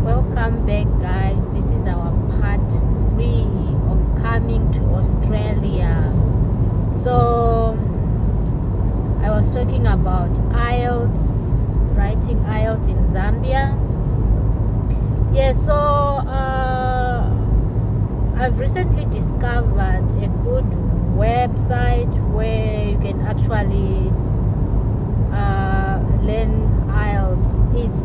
Welcome back, guys. This is our part 3 of coming to Australia. So I was talking about IELTS, writing IELTS in Zambia. I've recently discovered a good website where you can actually learn IELTS. It's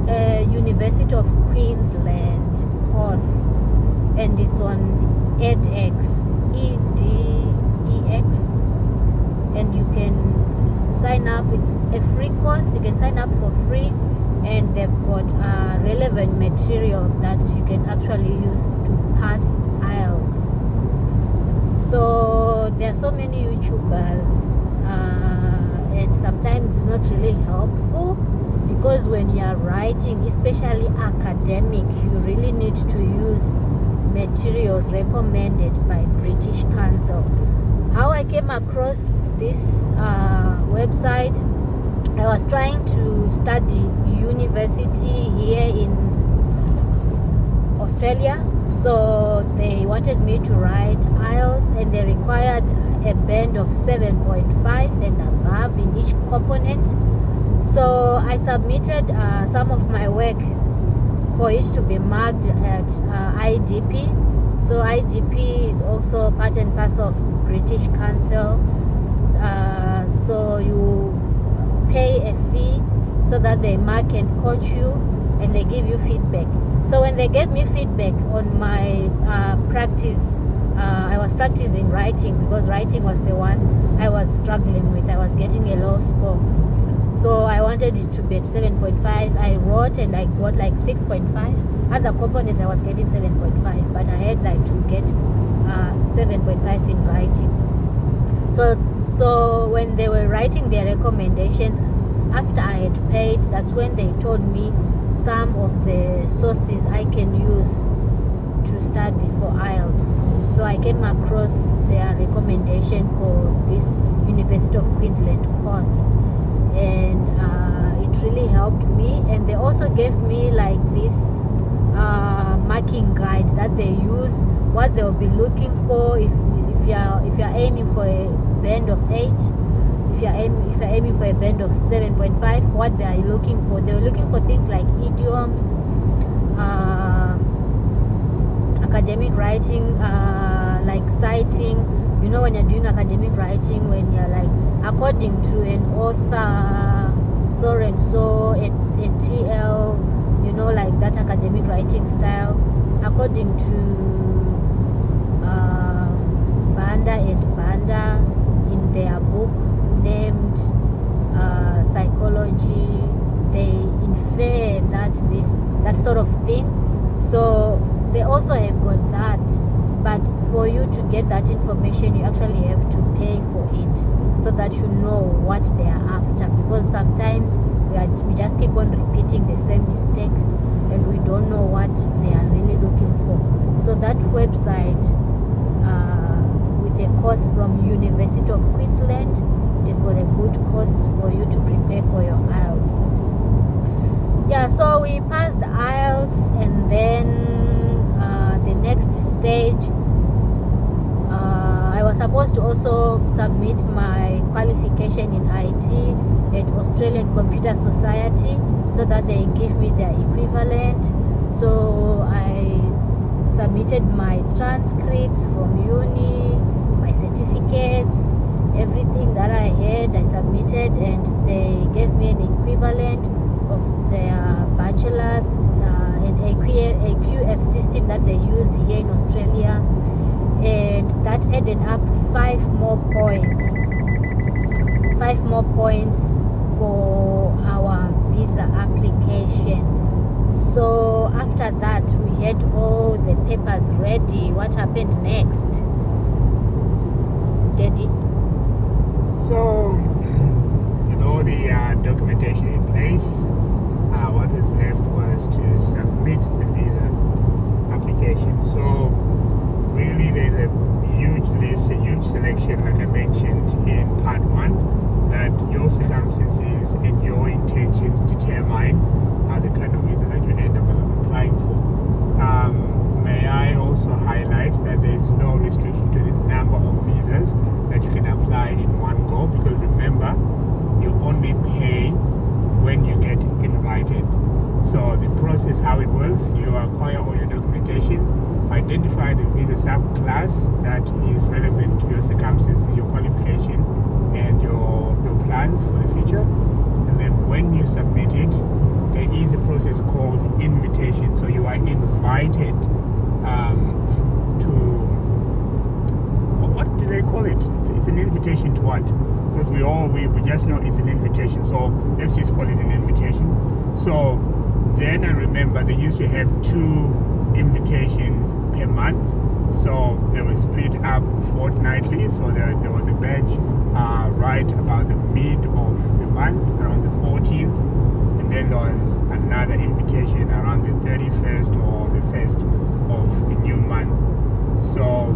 a University of Queensland course, and it's on edX, EDEX, and you can sign up. It's a free course. You can sign up for free, and they've got relevant material that you can actually use to pass IELTS. So there are so many YouTubers, and sometimes it's not really helpful, because when you are writing, especially academic, you really need to use materials recommended by British Council. How I came across this website, I was trying to study university here in Australia, so they wanted me to write IELTS, and they required a band of 7.5 and above in each component. So I submitted some of my work for it to be marked at IDP. So IDP is also part and parcel of British Council. So you pay a fee so that they mark and coach you, and they give you feedback. So when they gave me feedback on my practice, I was practicing writing, because writing was the one I was struggling with. I was getting a low score. So I wanted it to be at 7.5. I wrote and I got like 6.5. Other components I was getting 7.5, but I had like to get 7.5 in writing. So when they were writing their recommendations, after I had paid, that's when they told me some of the sources I can use to study for IELTS. So I came across their recommendation for this University of Queensland course, and it really helped me. And they also gave me like this marking guide that they use, what they'll be looking for if you're aiming for a band of 8, if you're aiming for a band of 7.5, what they are looking for. They were looking for things like idioms, academic writing, like citing. You know, when you're doing academic writing, when you're like, according to an author so and so, a TL, you know, like that academic writing style, according to Banda and Banda in their book named Psychology, they infer that sort of thing. So they also have got that, but for you to get that information, you actually have to pay for it, so that you know what they are after, because sometimes we just keep on repeating the same mistakes and we don't know what they are really looking for. So that website, with a course from University of Queensland, it has got a good course for you to prepare for your IELTS. So we passed the IELTS, and then the next stage, I was supposed to also submit my qualification in IT at Australian Computer Society, so that they give me their equivalent. So I submitted my transcripts from uni, my certificates, everything that I had, I submitted, and they gave me an equivalent of their bachelor's and a QF system that they use here in Australia, and that added up 5 more points for our visa application. So after that, we had all the papers ready. What happened next, Daddy? So, with all the documentation in place, what was left was to submit the visa application. So really, there's a huge list, a huge selection, like I mentioned in part 1, that your circumstances and your intentions determine the kind of visa that you end up applying how it works. You acquire all your documentation, identify the visa subclass that is relevant to your circumstances, your qualification, and your plans for the future. And then when you submit it, there is a process called invitation. So you are invited to, what do they call it? It's an invitation to what? Because we just know it's an invitation. So let's just call it an invitation. So then I remember they used to have 2 invitations per month. So they were split up fortnightly. So there was a batch right about the mid of the month, around the 14th. And then there was another invitation around the 31st or the 1st of the new month. So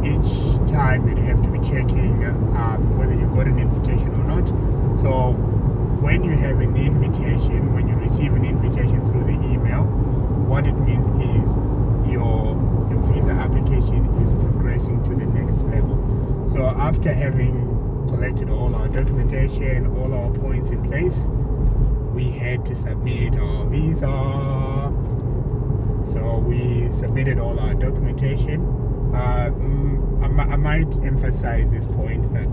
each time you'd have to be checking whether you got an invitation or not. So when you have an invitation, when you receive an invitation through the email, what it means is your visa application is progressing to the next level. So after having collected all our documentation, all our points in place, we had to submit our visa. So we submitted all our documentation. I might emphasize this point that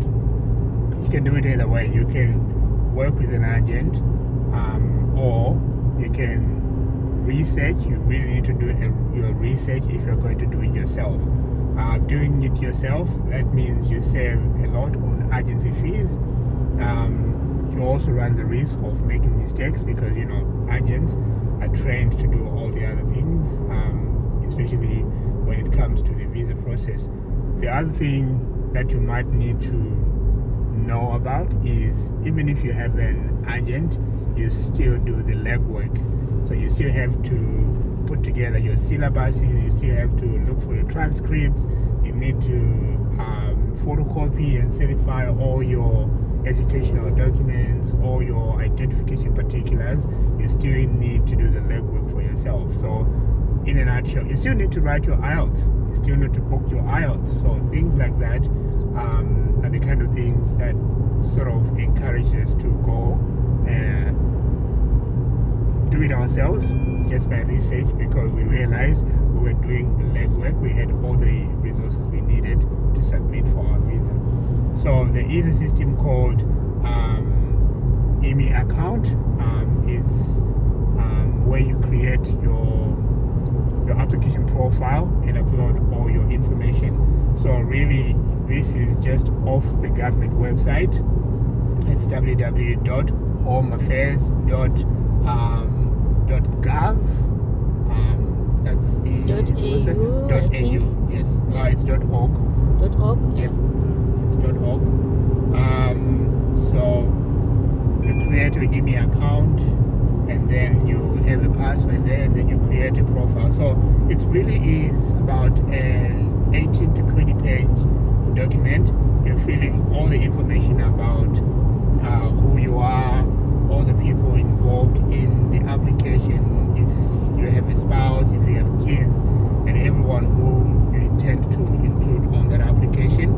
you can do it either way. You can work with an agent, or you can research. You really need to do your research if you're going to do it yourself. Doing it yourself, that means you save a lot on agency fees. You also run the risk of making mistakes because agents are trained to do all the other things, especially when it comes to the visa process. The other thing that you might need to know about is, even if you have an agent, you still do the legwork. So you still have to put together your syllabuses, you still have to look for your transcripts, you need to photocopy and certify all your educational documents, all your identification particulars. You still need to do the legwork for yourself. So in a nutshell, you still need to write your IELTS, you still need to book your IELTS. So things like that are the kind of things that sort of encourage us to go and do it ourselves just by research, because we realized we were doing the legwork, we had all the resources we needed to submit for our visa. So there is a system called EMI account. It's where you create your application profile and upload all your information. So really, this is just off the government website. It's www.homeaffairs.gov. That's the .au. Yes, it's .org. .org. Yep, it's .org. So you create your EMI account, and then you have a password there, and then you create a profile. So it really is about an 18 to 20 page document. You're filling all the information about who you are, all the people involved in the application, if you have a spouse, if you have kids, and everyone whom you intend to include on that application.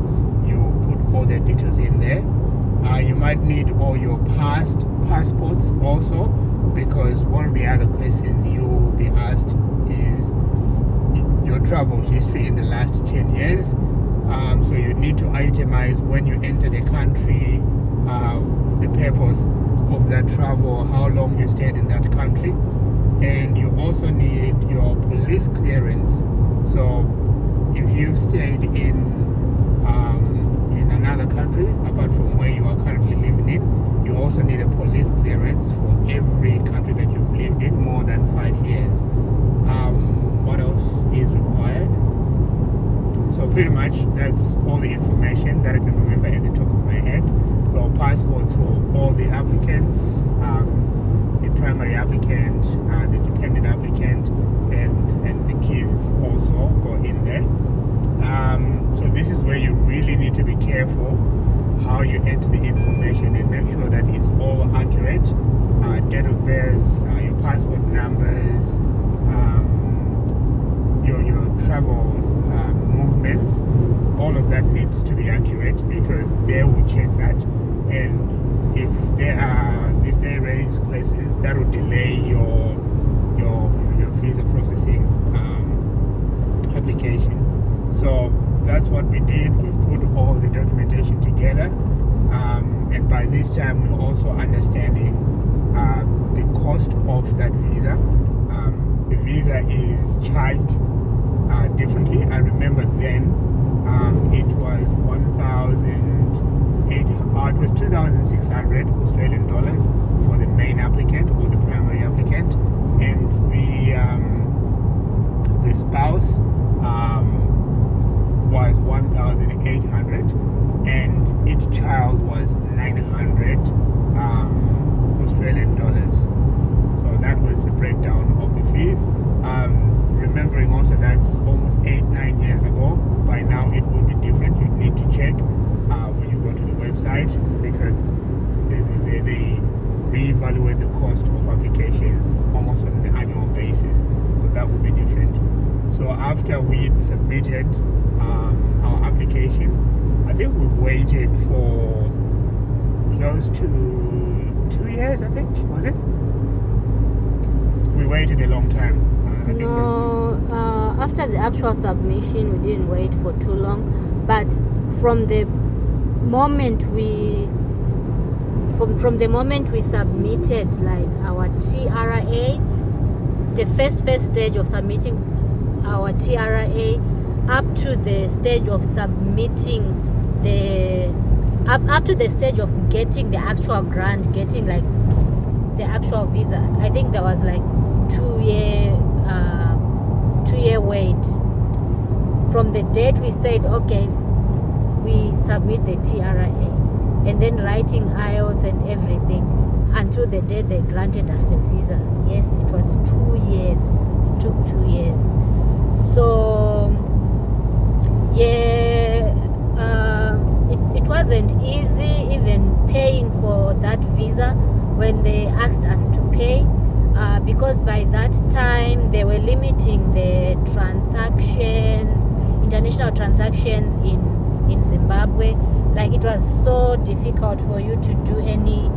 You put all their details in there. You might need all your passports also, because one of the other questions you will be asked is your travel history in the last 10 years. So you need to itemize when you enter the country, the purpose of that travel, how long you stayed in that country, and you also need your police clearance. So if you've stayed in another country apart from where you are currently living in, you also need a police clearance for every country that you've lived in more than 5 years. What else is required? So pretty much that's all the information that I can remember at the top of my head. So passports for all the applicants, the primary applicant, the dependent applicant, and the kids also go in there. So this is where you really need to be careful how you enter the information and make sure that it's all accurate. Date of birth, your passport numbers, your travel movements, all of that needs to be accurate, because they will check that, and if they raise questions, that will delay your visa is charged differently. I remember then it was 2,600 Australian dollars for the main applicant or the primary applicant, and the spouse was 1,800, and each child was 900 Australian dollars. So that was the breakdown of the fees. Remembering also that's almost 8-9 years ago. By now it will be different. You need to check when you go to the website, because they reevaluate the cost of applications almost on an annual basis. So that would be different. So after we submitted our application, I think we waited for close to 2 years, I think, was it? We waited a long time. After the actual submission, we didn't wait for too long. But from the moment we submitted like our TRA, the first stage of submitting our TRA, up to the stage of submitting up to the stage of getting the actual grant, getting like the actual visa, I think there was like 2 year wait from the date we said okay, we submit the TRA, and then writing IELTS and everything until the day they granted us the visa. Yes, it was 2 years. It took 2 years. So yeah, it wasn't easy even paying for that visa when they asked us to pay, because by that time they were limiting the transactions, international transactions in Zimbabwe. Like it was so difficult for you to do any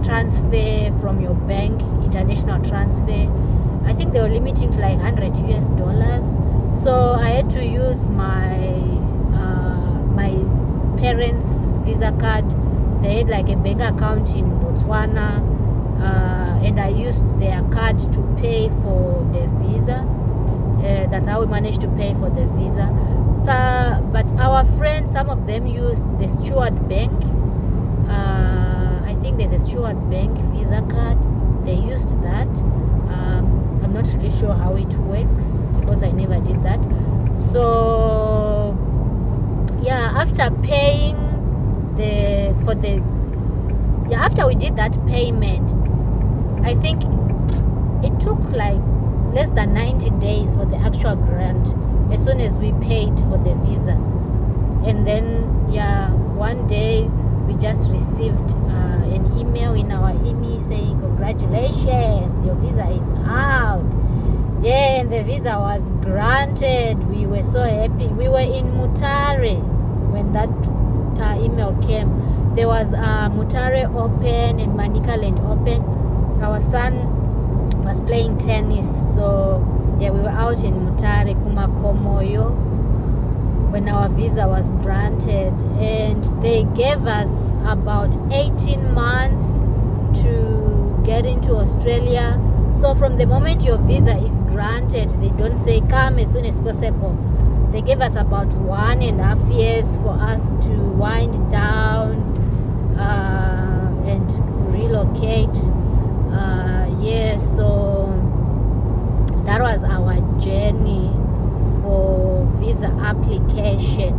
transfer from your bank, international transfer. I think they were limiting to like $100 US. So I had to use my parents' visa card. They had like a bank account in Botswana, and I used their card to pay for the visa. That's how we managed to pay for the visa. So, but our friends, some of them used the Steward Bank. I think there's a Steward Bank visa card. They used that. I'm not really sure how it works because I never did that. So yeah, after paying after we did that payment, I think it took like less than 90 days for the actual grant, as soon as we paid for the visa. And then one day we just received an email in our email saying congratulations, your visa is out. Yeah, and the visa was granted. We were so happy. We were in Mutare when that email came. There was Mutare Open and Manicaland Open. Our son was playing tennis, so yeah, we were out in Mutare, Kumakomoyo, when our visa was granted, and they gave us about 18 months to get into Australia. So from the moment your visa is granted, they don't say come as soon as possible. They gave us about 1.5 years for us to wind down and relocate. So that was our journey for visa application.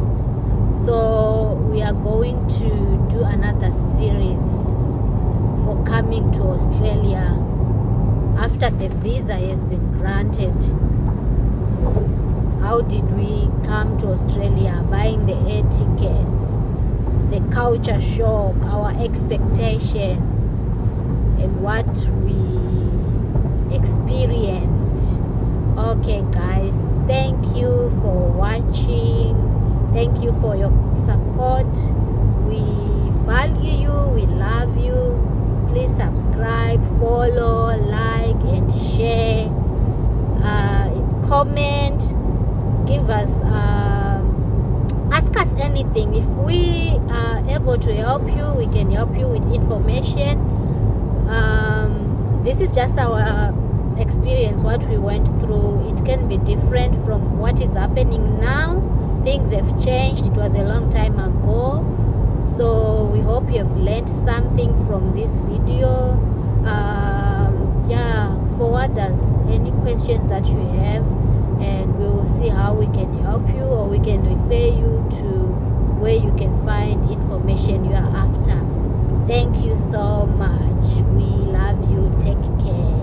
So we are going to do another series for coming to Australia after the visa has been granted. How did we come to Australia? Buying the air tickets, the culture shock, our expectations, and what we experienced. Okay guys, thank you for watching. Thank you for your support. We value you, we love you. Please subscribe, follow, like and share, comment, give us ask us anything. If we are able to help you, we can help you with information. This is just our experience, what we went through, it can be different from what is happening now. Things have changed. It was a long time ago. So we hope you have learned something from this video. Yeah, forward us any questions that you have, and we will see how we can help you, or we can refer you to where you can find information you are after. Thank you so much. We love you. Take care.